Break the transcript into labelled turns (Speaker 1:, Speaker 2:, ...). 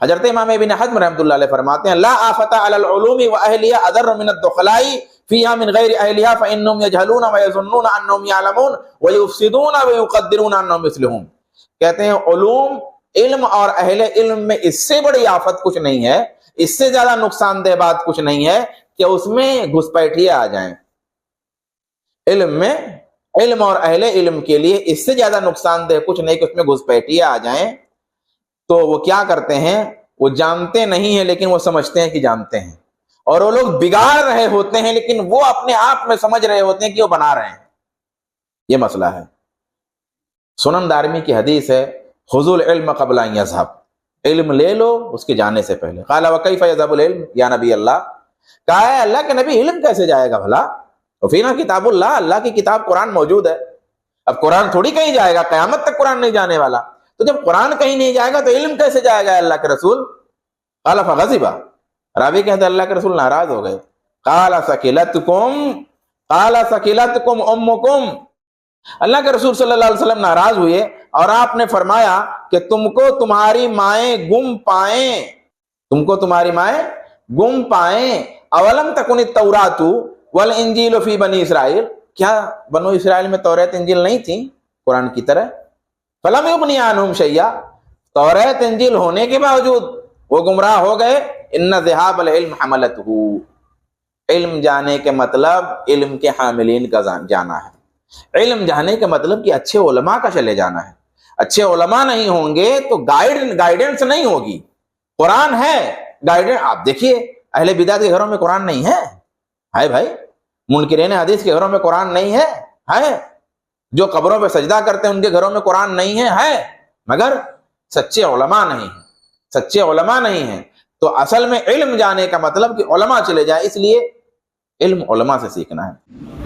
Speaker 1: حضرت امام ابن حزم رحمۃ اللہ علیہ فرماتے ہیں لا آفت علی العلوم واہلها اضر من الدخلاء فيها من غیر اہلها فانهم يجهلون ويظنون انهم يعلمون ويفسدون ويقدرون انهم يصلحون. کہتے ہیں علوم، علم اور اہل علم میں اس سے بڑی آفت کچھ نہیں ہے، اس سے زیادہ نقصان دہ بات کچھ نہیں ہے کہ اس میں گھسپیٹھیاں آ جائیں. علم میں، علم اور اہل علم کے لیے اس سے زیادہ نقصان دہ کچھ نہیں کہ اس میں گھسپیٹھیاں آ جائیں. تو وہ کیا کرتے ہیں، وہ جانتے نہیں ہیں لیکن وہ سمجھتے ہیں کہ جانتے ہیں، اور وہ لوگ بگاڑ رہے ہوتے ہیں لیکن وہ اپنے آپ میں سمجھ رہے ہوتے ہیں کہ وہ بنا رہے ہیں. یہ مسئلہ ہے. سنن دارمی کی حدیث ہے خذوا العلم قبل ان يذهب، علم لے لو اس کے جانے سے پہلے. قال وكيف يذهب العلم یا نبی اللہ، کہا ہے اللہ کے نبی علم کیسے جائے گا بھلا، وفینا کتاب اللہ، اللہ کی کتاب قرآن موجود ہے. اب قرآن تھوڑی کہیں جائے گا، قیامت تک قرآن نہیں جانے والا، تو جب قرآن کہیں نہیں جائے گا تو علم کیسے جائے گا اللہ کے رسول. قال فغضب، راوی کہتے اللہ کے رسول ناراض ہو گئے. قال ثقلتکم امکم، اللہ کے رسول صلی اللہ علیہ وسلم ناراض ہوئے اور آپ نے فرمایا کہ تم کو تمہاری مائیں گم پائیں، تم کو تمہاری مائیں گم پائیں. اولم تکن التوراۃ والانجیل فی بنی اسرائیل، کیا بنو اسرائیل میں توریت انجیل نہیں تھی قرآن کی طرح؟ فلم یغنی عنہم شیئا، توریت انجیل ہونے کے باوجود وہ گمراہ ہو گئے. ان ذہاب العلم حملتہ، علم جانے کے مطلب علم کے حاملین کا جانا ہے. علم جانے کا مطلب کہ اچھے علماء کا چلے جانا ہے. اچھے علماء نہیں ہوں گے تو گائیڈنس نہیں ہوگی. قرآن ہے گائیڈنس. آپ دیکھیے اہل بدعت کے گھروں میں قرآن نہیں ہے بھائی، منکرین حدیث کے گھروں میں قرآن نہیں ہے، جو قبروں پہ سجدہ کرتے ہیں ان کے گھروں میں قرآن نہیں ہے، مگر سچے علماء نہیں ہیں، سچے علماء نہیں ہیں. تو اصل میں علم جانے کا مطلب کہ علماء چلے جائے، اس لیے علم علماء سے سیکھنا ہے.